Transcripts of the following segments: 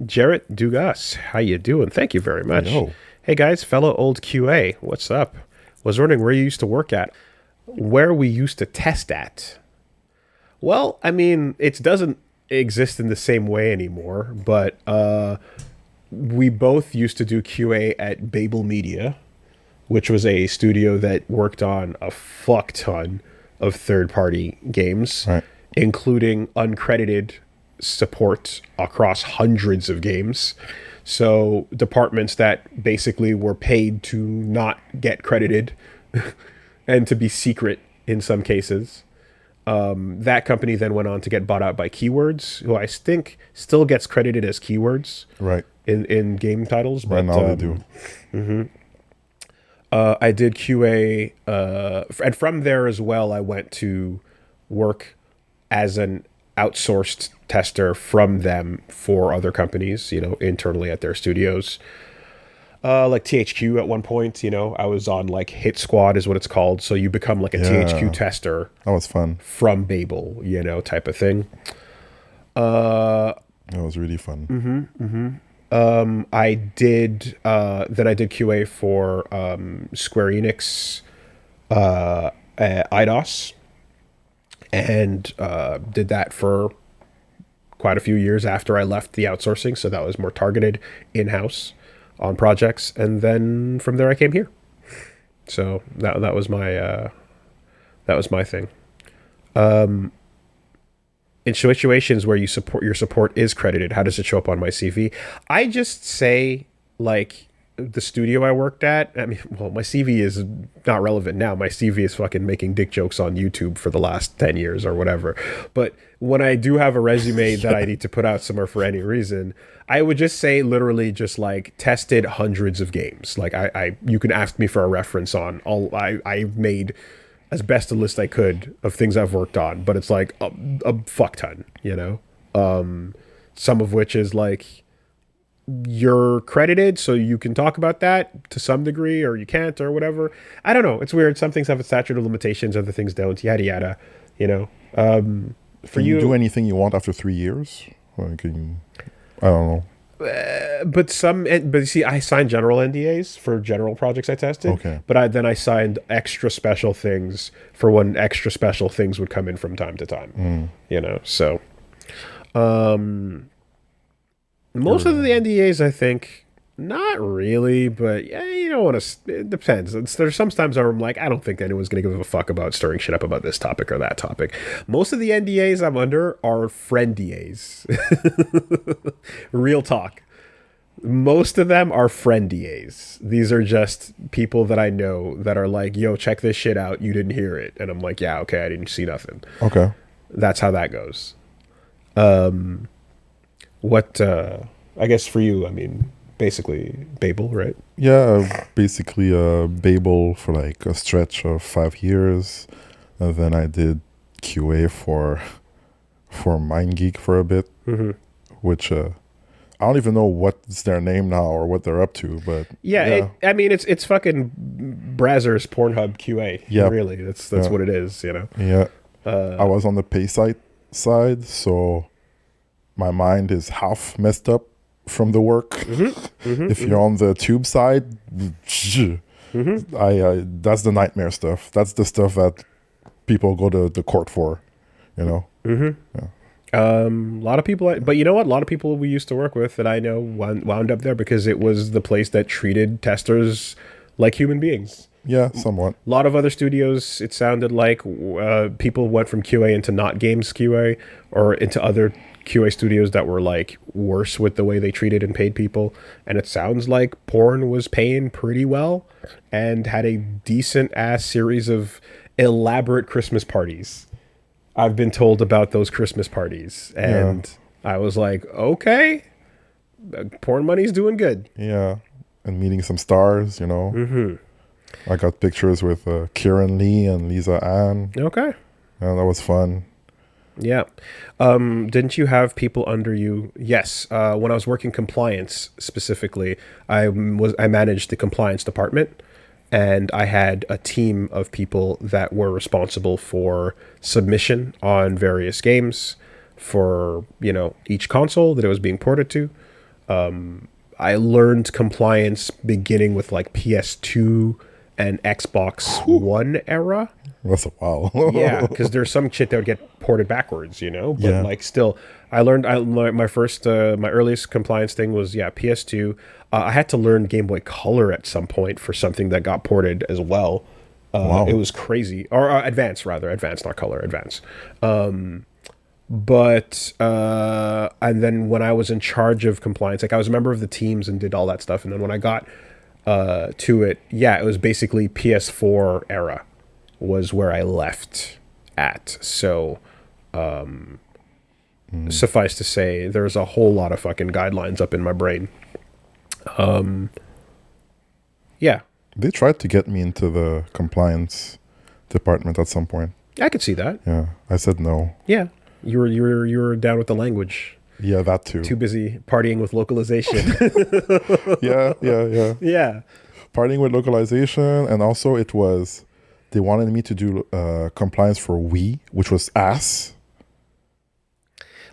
Jarrett Dugas, how you doing? Thank you very much. Yo. Hey guys, fellow old QA, what's up? Was wondering where you used to work at. Where we used to test at. Well, I mean, it doesn't exist in the same way anymore, but we both used to do QA at Babel Media, which was a studio that worked on a fuck ton of third-party games, Right. including uncredited support across hundreds of games. So departments that basically were paid to not get credited and to be secret in some cases. That company then went on to get bought out by Keywords, who I think still gets credited as Keywords Right. in game titles. Right But, now they do. I did QA, and from there as well, I went to work as an outsourced tester from them for other companies, internally at their studios. Like THQ at one point, I was on like Hit Squad is what it's called. So you become like a THQ tester That was fun. from Babel, type of thing. That was really fun. I did QA for Square Enix IDOS, and did that for quite a few years after I left the outsourcing. So that was more targeted in-house on projects, and then from there I came here. So that was my thing. In situations where your support is credited, how does it show up on my CV? I just say, like, the studio I worked at. I mean, well, my CV is not relevant now. My CV is fucking making dick jokes on YouTube for the last 10 years or whatever. But when I do have a resume that I need to put out somewhere for any reason, I would just say literally just like tested hundreds of games. Like you can ask me for a reference on all I made as best a list I could of things I've worked on, but it's like a fuck ton, some of which is like you're credited, so you can talk about that to some degree, or you can't, or whatever. I don't know. It's weird. Some things have a statute of limitations, other things don't. Yada yada. For Can you you, do anything you want after 3 years? Or can you, I don't know. but you see, I signed general NDAs for general projects I tested. Okay. But I signed extra special things for when extra special things would come in from time to time. So. Most of the NDAs, I think, not really, but yeah, you don't want to. It depends. There's sometimes where I'm like, I don't think anyone's going to give a fuck about stirring shit up about this topic or that topic. Most of the NDAs I'm under are friend DAs. Real talk. Most of them are friend DAs. These are just people that I know that are like, yo, check this shit out. You didn't hear it. And I'm like, yeah, okay, I didn't see nothing. Okay. That's how that goes. I guess for you, I mean, basically Babel, right? Yeah, basically Babel for like a stretch of 5 years. And then I did QA for MindGeek for a bit, which I don't even know what's their name now or what they're up to, but yeah. It's fucking Brazzers Pornhub QA. Yep. Really, that's what it is. Yeah. I was on the pay side, so my mind is half messed up from the work. If you're on the tube side, that's the nightmare stuff. That's the stuff that people go to the court for, Yeah. A lot of people, but you know what? A lot of people we used to work with that I know wound up there because it was the place that treated testers like human beings. Yeah, somewhat. A lot of other studios, it sounded like people went from QA into not games QA or into other QA studios that were like worse with the way they treated and paid people. And it sounds like porn was paying pretty well and had a decent ass series of elaborate Christmas parties. I've been told about those Christmas parties, and I was like, okay, porn money's doing good. Yeah, and meeting some stars, I got pictures with Kieran Lee and Lisa Ann. Okay. Yeah, that was fun. Yeah. Didn't you have people under you? Yes. When I was working compliance specifically, I managed the compliance department, and I had a team of people that were responsible for submission on various games for, each console that it was being ported to. I learned compliance beginning with like PS2 and Xbox One era. That's a while. Yeah, because there's some shit that would get ported backwards, you know. But Yeah. like, still, I learned. My earliest compliance thing was PS2. I had to learn Game Boy Color at some point for something that got ported as well. Wow. It was crazy, or Advance rather, Advance, not Color, Advance. But and then when I was in charge of compliance, like I was a member of the teams and did all that stuff, and then when I got to it, it was basically PS4 era was where I left at. So suffice to say, there's a whole lot of fucking guidelines up in my brain. Yeah, They tried to get me into the compliance department at some point. I could see that. Yeah, I said no. Yeah, you were down with the language. Yeah, that too. Too busy partying with localization. Yeah. Yeah. Partying with localization, and also they wanted me to do compliance for Wii, which was ass.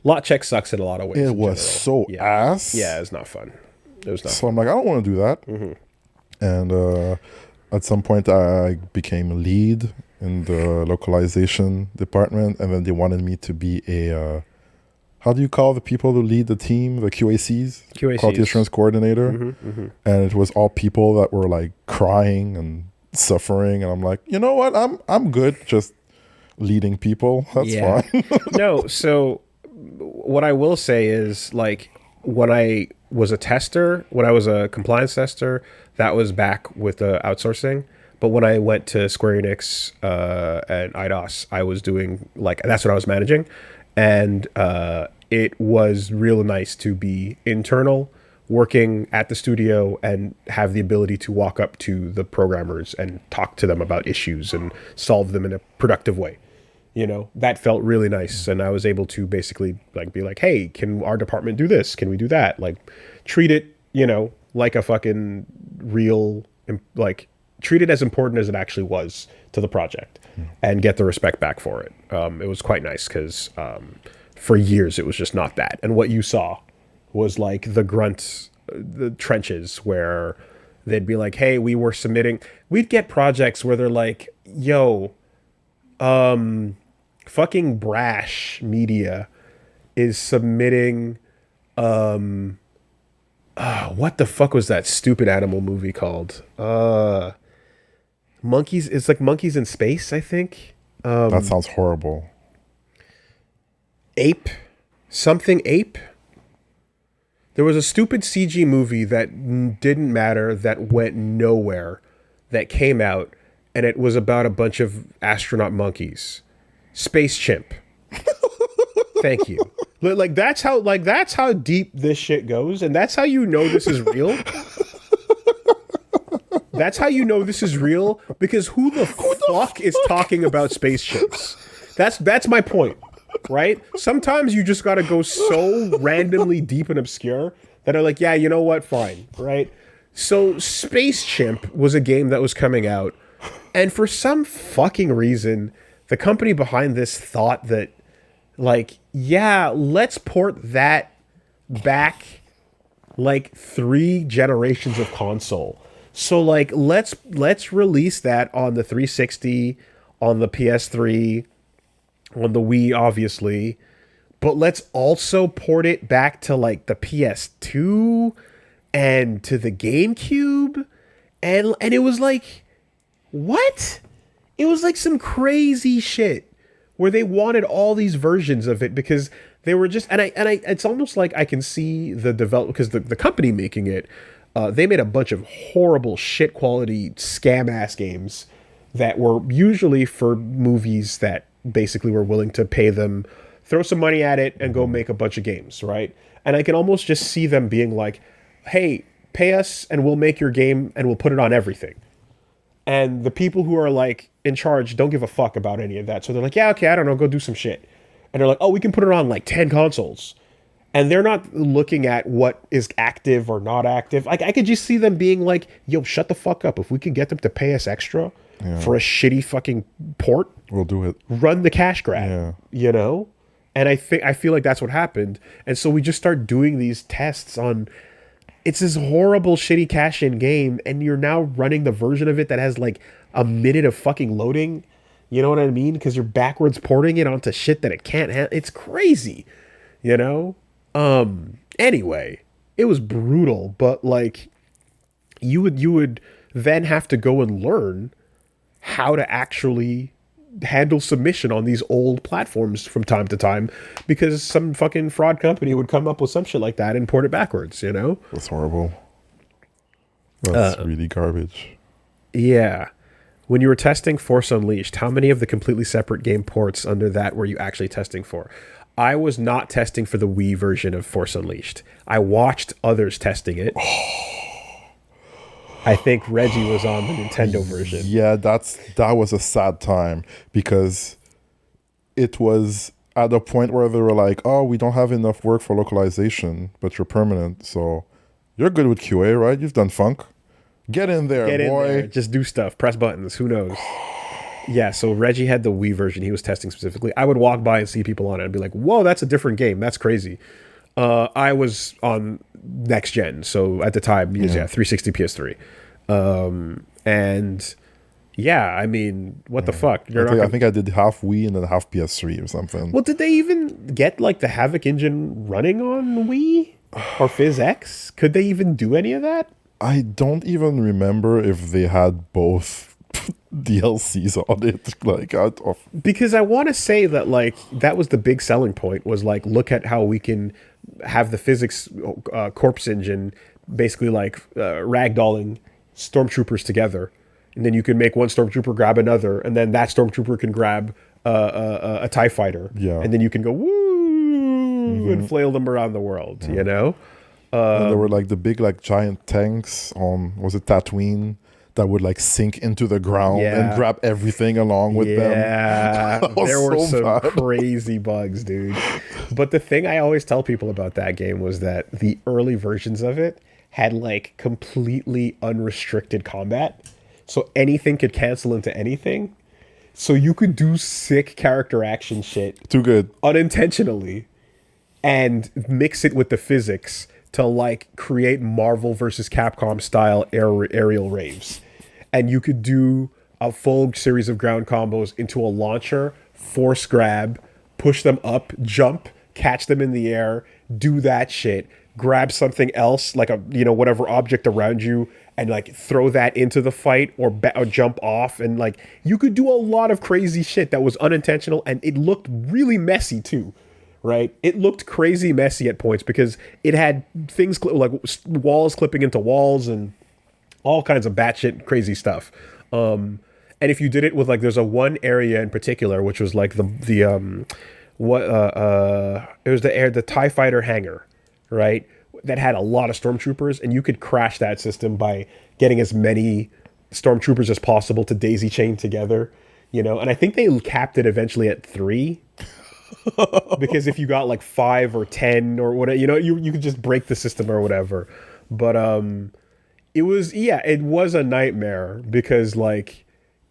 Lot check sucks in a lot of ways. It was so ass. Yeah, it's not fun. It was not So I'm like, I don't want to do that. And at some point, I became lead in the localization department, and then they wanted me to be a how do you call the people who lead the team, the QACs, quality assurance coordinator. And it was all people that were like crying and suffering, and I'm like, you know what, I'm good just leading people. That's fine. No, so what I will say is, like, when I was a tester, when I was a compliance tester, that was back with the outsourcing. But when I went to Square Enix and IDOS, I was doing, like, that's what I was managing. And it was real nice to be internal, working at the studio, and have the ability to walk up to the programmers and talk to them about issues and solve them in a productive way. You know, that felt really nice. And I was able to basically like be like, hey, can our department do this? Can we do that? Like, treat it, you know, like a fucking real, like, treat it as important as it actually was to the project and get the respect back for it. It was quite nice because for years it was just not that. And what you saw was like the trenches where they'd be like, hey, we'd get projects where they're like, yo, fucking Brash Media is submitting what the fuck was that stupid animal movie called? Monkeys, it's like Monkeys in Space, I think. That sounds horrible. Ape? Something Ape? There was a stupid CG movie that didn't matter, that went nowhere, that came out, and it was about a bunch of astronaut monkeys. Space Chimp. Thank you. Like that's how deep this shit goes, and that's how you know this is real. That's how you know this is real, because who the fuck is talking about spaceships? That's my point, right? Sometimes you just gotta go so randomly deep and obscure that are like, yeah, you know what, fine, right? So Space Chimp was a game that was coming out, and for some fucking reason, the company behind this thought that, like, yeah, let's port that back like 3 generations of console. So like let's release that on the 360, on the PS3, on the Wii obviously, but let's also port it back to like the PS2 and to the GameCube, and it was like, what? It was like some crazy shit where they wanted all these versions of it because they were just, and I it's almost like I can see the develop, because the company making it, they made a bunch of horrible shit quality scam ass games that were usually for movies that basically were willing to pay them, throw some money at it and go make a bunch of games, right? And I can almost just see them being like, hey, pay us and we'll make your game and we'll put it on everything. And the people who are like in charge don't give a fuck about any of that. So they're like, yeah, okay, I don't know, go do some shit. And they're like, oh, we can put it on like 10 consoles. And they're not looking at what is active or not active. Like, I could just see them being like, yo, shut the fuck up. If we can get them to pay us extra for a shitty fucking port, We'll do it. run the cash grab, you know? And I feel like that's what happened. And so we just start doing these tests on. It's this horrible, shitty cash-in game, and you're now running the version of it that has like a minute of fucking loading. You know what I mean? Because you're backwards porting it onto shit that it can't handle. It's crazy, you know. Anyway, it was brutal, but like, you would then have to go and learn how to actually handle submission on these old platforms from time to time, because some fucking fraud company would come up with some shit like that and port it backwards, you know? That's horrible. That's really garbage. Yeah. When you were testing Force Unleashed, how many of the completely separate game ports under that were you actually testing for? I was not testing for the Wii version of Force Unleashed. I watched others testing it. I think Reggie was on the Nintendo version. Yeah, that was a sad time, because it was at a point where they were like, oh, we don't have enough work for localization, but you're permanent, so you're good with QA, right? You've done funk. Get in there, Get boy. in there. Just do stuff. Press buttons. Who knows? Yeah, so Reggie had the Wii version he was testing specifically. I would walk by and see people on it and be like, whoa, that's a different game. That's crazy. I was on next gen, so at the time, 360 PS3. And yeah, I mean, what the fuck? I think I did half Wii and then half PS3 or something. Well, did they even get like the Havoc engine running on Wii or PhysX? Could they even do any of that? I don't even remember if they had both DLCs on it. Like, out of because I want to say that like that was the big selling point, was like, look at how we can have the physics corpse engine basically like ragdolling stormtroopers together, and then you can make one stormtrooper grab another, and then that stormtrooper can grab a TIE fighter, and then you can go woo and flail them around the world, you know. And there were like the big like giant tanks on, was it Tatooine, that would like sink into the ground and grab everything along with them. Yeah, there were some crazy bugs, dude. But the thing I always tell people about that game was that the early versions of it had like completely unrestricted combat. So anything could cancel into anything. So you could do sick character action shit. Too good. Unintentionally. And mix it with the physics to like create Marvel versus Capcom style aerial raves. And you could do a full series of ground combos into a launcher, force grab, push them up, jump, catch them in the air, do that shit, grab something else, like a, you know, whatever object around you, and like throw that into the fight, or jump off. And like, you could do a lot of crazy shit that was unintentional, and it looked really messy too. Right? It looked crazy messy at points because it had things like walls clipping into walls and all kinds of batshit crazy stuff. And if you did it with like, there's a one area in particular, which was like it was the TIE fighter hangar, right? That had a lot of stormtroopers, and you could crash that system by getting as many stormtroopers as possible to daisy chain together, you know? And I think they capped it eventually at 3. Because if you got like 5 or 10 or whatever, you know, you could just break the system or whatever. But it was a nightmare, because like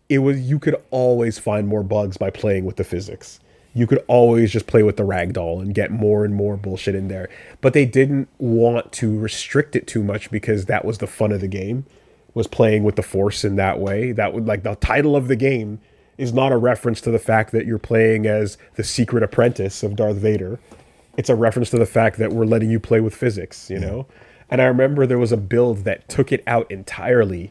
you could always find more bugs by playing with the physics. You could always just play with the ragdoll and get more and more bullshit in there. But they didn't want to restrict it too much, because that was the fun of the game, was playing with the Force in that way. That would, like, the title of the game is not a reference to the fact that you're playing as the secret apprentice of Darth Vader. It's a reference to the fact that we're letting you play with physics, you know? And I remember there was a build that took it out entirely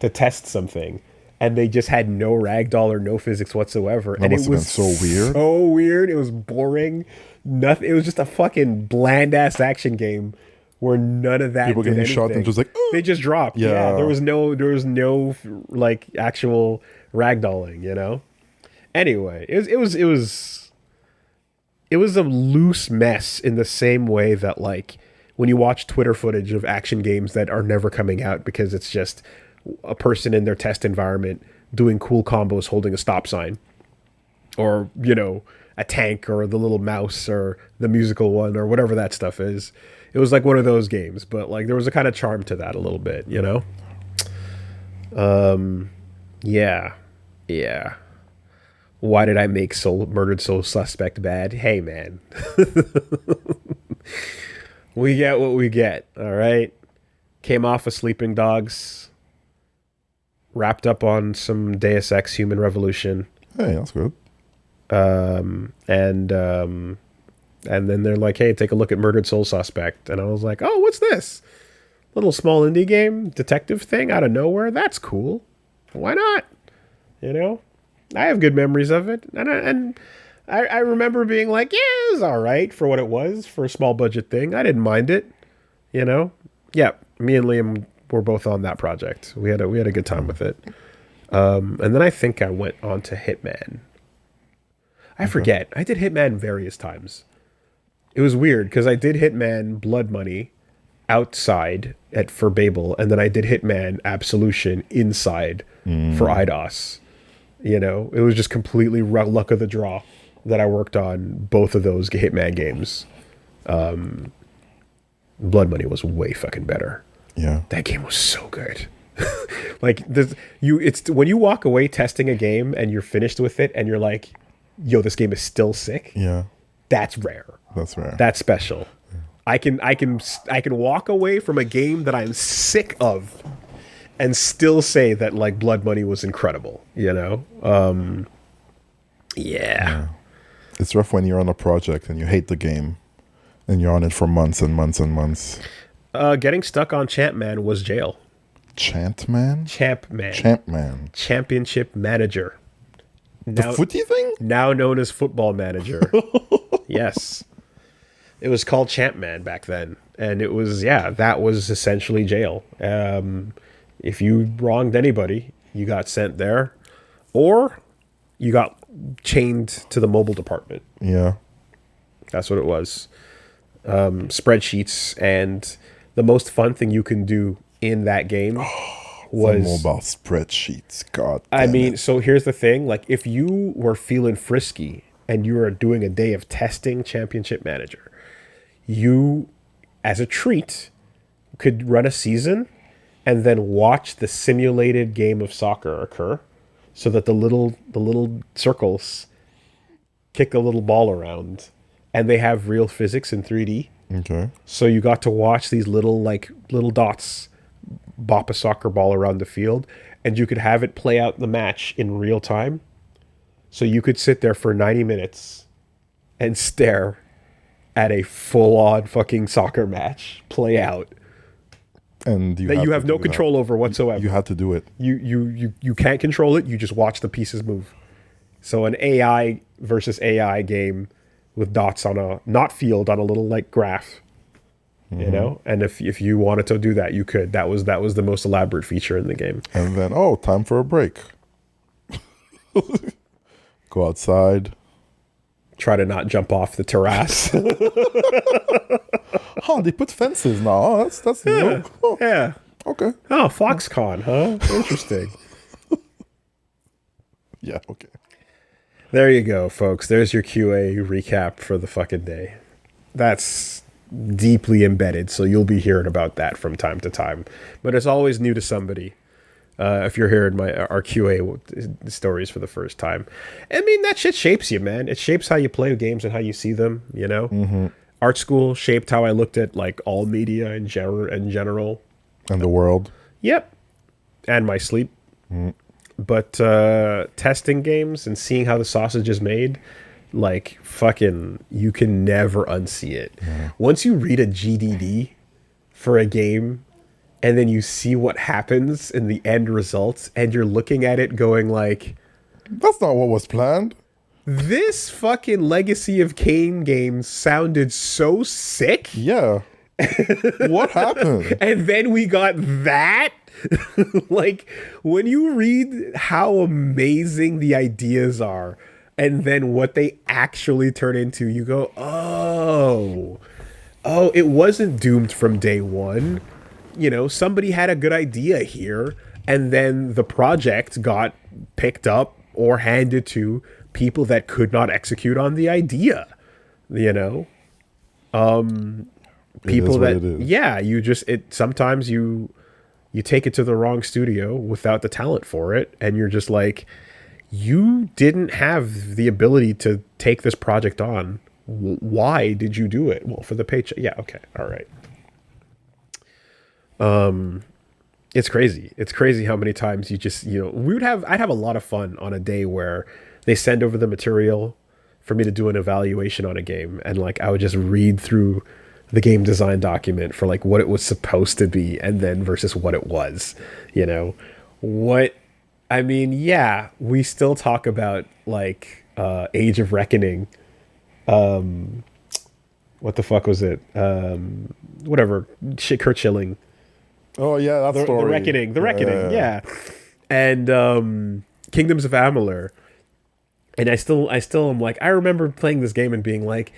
to test something, and they just had no ragdoll or no physics whatsoever. That and must it was have been so weird. So weird. It was boring. Nothing. It was just a fucking bland-ass action game where none of that people did getting anything. shot and just like, they just dropped. Yeah. There was no like actual ragdolling, you know? Anyway, it was a loose mess, in the same way that like when you watch Twitter footage of action games that are never coming out because it's just a person in their test environment doing cool combos holding a stop sign, or, you know, a tank, or the little mouse, or the musical one, or whatever that stuff is. It was like one of those games, but like there was a kind of charm to that a little bit, you know? Yeah. Why did I make Murdered Soul Suspect bad? Hey, man. We get what we get, all right? Came off of Sleeping Dogs, wrapped up on some Deus Ex Human Revolution. Hey, that's good. And then they're like, hey, take a look at Murdered Soul Suspect. And I was like, oh, what's this? Little small indie game, detective thing out of nowhere? That's cool. Why not? You know? I have good memories of it. And I remember being like, yeah, it was all right for what it was, for a small budget thing. I didn't mind it. You know? Yeah, me and Liam were both on that project. We had a good time with it. And then I think I went on to Hitman. I forget. I did Hitman various times. It was weird because I did Hitman Blood Money outside for Babel, and then I did Hitman Absolution inside for IDOS. You know, it was just completely luck of the draw that I worked on both of those Hitman games. Blood Money was way fucking better. Yeah, that game was so good. Like it's when you walk away testing a game and you're finished with it, and you're like, "Yo, this game is still sick." Yeah, that's rare. That's rare. That's special. I can walk away from a game that I'm sick of and still say that like Blood Money was incredible, you know? Yeah. It's rough when you're on a project and you hate the game and you're on it for months and months and months. Getting stuck on Champman was jail. Champman? Champman. Championship Manager. The footy thing? Now known as Football Manager. Yes. It was called Champman back then. And it was, that was essentially jail. If you wronged anybody, you got sent there. Or you got chained to the mobile department. Yeah. That's what it was. Spreadsheets. And the most fun thing you can do in that game was mobile spreadsheets. God damn it. So here's the thing. Like, if you were feeling frisky and you were doing a day of testing Championship Manager, you, as a treat, could run a season and then watch the simulated game of soccer occur, so that the little circles kick a little ball around, and they have real physics in 3D. Okay. So you got to watch these little dots bop a soccer ball around the field, and you could have it play out the match in real time. So you could sit there for 90 minutes and stare at a full-on fucking soccer match play out. And you have no control over whatsoever. You had to do it. You can't control it. You just watch the pieces move. So an AI versus AI game with dots on a field on a little like graph, you know. And if you wanted to do that, you could. That was the most elaborate feature in the game. And then time for a break. Go outside. Try to not jump off the terrace. Oh, they put fences now. Oh, that's new. Oh, yeah. Okay. Oh, Foxconn, huh? Interesting. Yeah, okay. There you go, folks. There's your QA recap for the fucking day. That's deeply embedded, so you'll be hearing about that from time to time. But it's always new to somebody. If you're hearing our QA stories for the first time. I mean, that shit shapes you, man. It shapes how you play games and how you see them, you know? Mm-hmm. Art school shaped how I looked at like all media in general. And the world. Yep. And my sleep. Mm. But testing games and seeing how the sausage is made, like fucking, you can never unsee it. Mm. Once you read a GDD for a game, and then you see what happens in the end results, and you're looking at it going like, that's not what was planned. This fucking Legacy of Kain game sounded so sick. Yeah. What happened? And then we got that. Like, when you read how amazing the ideas are, and then what they actually turn into, you go, oh, it wasn't doomed from day one. You know, somebody had a good idea here, and then the project got picked up or handed to people that could not execute on the idea, you know? People that, sometimes you take it to the wrong studio without the talent for it, and you're just like, you didn't have the ability to take this project on. Why did you do it? Well, for the paycheck. Yeah, okay, all right. It's crazy. It's crazy how many times you just, I'd have a lot of fun on a day where they send over the material for me to do an evaluation on a game, and like I would just read through the game design document for like what it was supposed to be and then versus what it was, what I mean, yeah, we still talk about like Age of Reckoning. What the fuck was it? Whatever. Kurt Schilling. Oh yeah, that story. The Reckoning, yeah. And Kingdoms of Amalur. And I still am like, I remember playing this game and being like,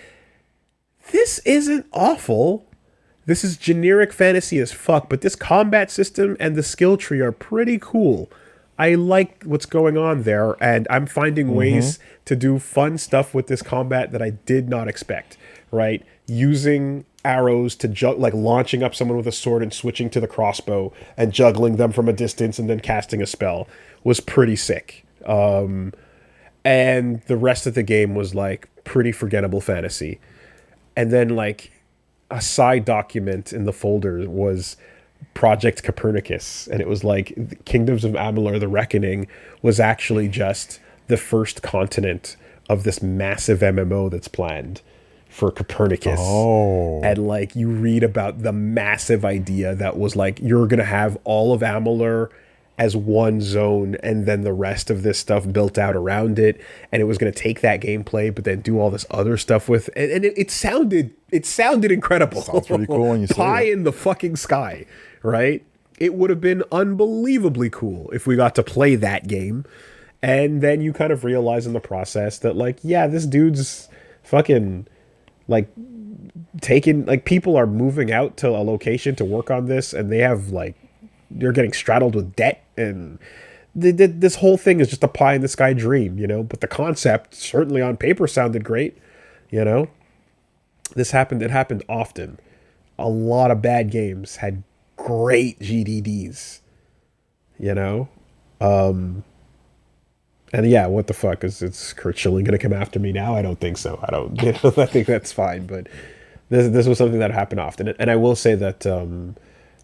this isn't awful. This is generic fantasy as fuck, but this combat system and the skill tree are pretty cool. I like what's going on there, and I'm finding ways to do fun stuff with this combat that I did not expect, right? Using arrows to like launching up someone with a sword and switching to the crossbow and juggling them from a distance and then casting a spell was pretty sick. And the rest of the game was like pretty forgettable fantasy. And then like a side document in the folder was Project Copernicus, and it was like Kingdoms of Amalur: The Reckoning was actually just the first continent of this massive MMO that's planned for Copernicus. Oh. And like you read about the massive idea that was like you're gonna have all of Amalur as one zone and then the rest of this stuff built out around it, and it was going to take that gameplay but then do all this other stuff with it, and it sounded incredible. Sounds pretty cool when you say Pie it. in the fucking sky, right? It would have been unbelievably cool if we got to play that game. And then you kind of realize in the process that like, yeah, this dude's fucking like taking, like, people are moving out to a location to work on this, and they have like, you're getting straddled with debt, and this whole thing is just a pie in the sky dream, but the concept certainly on paper sounded great. It happened often. A lot of bad games had great GDDs, and yeah, what the fuck is Kurt Schilling gonna come after me now? I don't think so. I think that's fine, but this was something that happened often. And I will say that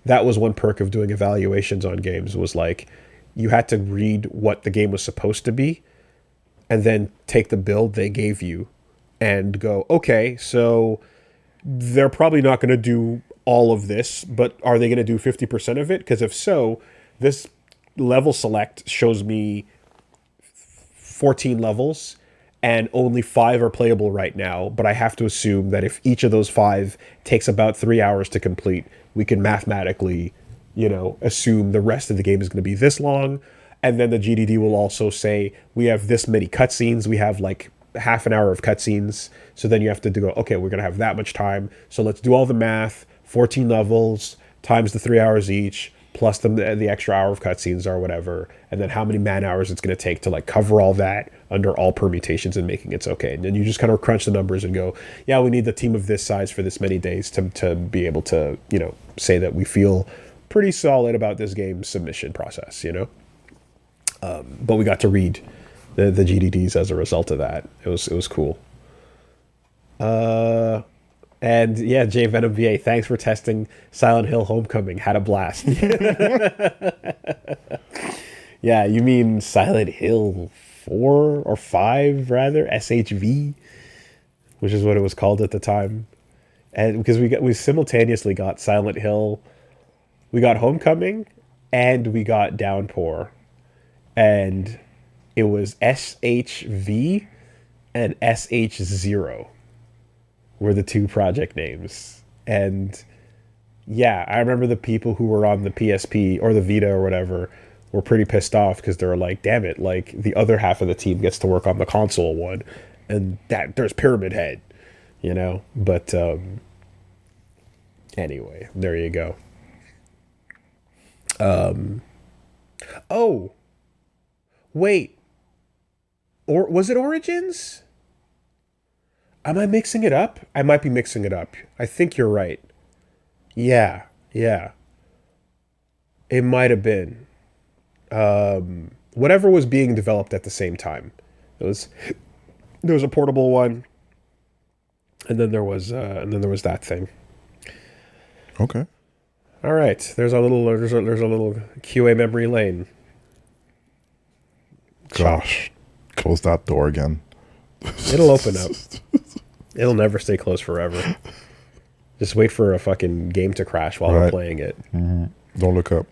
that was one perk of doing evaluations on games, was like you had to read what the game was supposed to be and then take the build they gave you and go, okay, so they're probably not going to do all of this, but are they going to do 50% of it? Because if so, this level select shows me 14 levels and only 5 are playable right now, but I have to assume that if each of those 5 takes about 3 hours to complete, we can mathematically, assume the rest of the game is going to be this long. And then the GDD will also say, we have this many cutscenes. We have like half an hour of cutscenes. So then you have to go, okay, we're going to have that much time. So let's do all the math, 14 levels times the 3 hours each, plus the extra hour of cutscenes or whatever. And then how many man hours it's going to take to like cover all that under all permutations and making it okay. And then you just kind of crunch the numbers and go, yeah, we need the team of this size for this many days to be able to, say that we feel pretty solid about this game's submission process, but we got to read the GDDs as a result of that. It was cool. And yeah, J Venom VA, thanks for testing Silent Hill Homecoming. Had a blast. Yeah, you mean Silent Hill 4 or 5 rather, SHV, which is what it was called at the time. And because we simultaneously got Silent Hill, we got Homecoming, and we got Downpour. And it was SHV and SH0 were the 2 project names. And yeah, I remember the people who were on the PSP or the Vita or whatever were pretty pissed off because they were like, damn it, like the other half of the team gets to work on the console one, and that there's Pyramid Head, but anyway, there you go. Oh, wait, or was it Origins? Am I mixing it up? I might be mixing it up. I think you're right. Yeah. It might have been. whatever was being developed at the same time. There was a portable one, and then there was that thing. Okay. All right, there's a little QA memory lane. Gosh, close that door again. It'll open up. It'll never stay closed forever. Just wait for a fucking game to crash while we're playing it. Mm-hmm. Don't look up.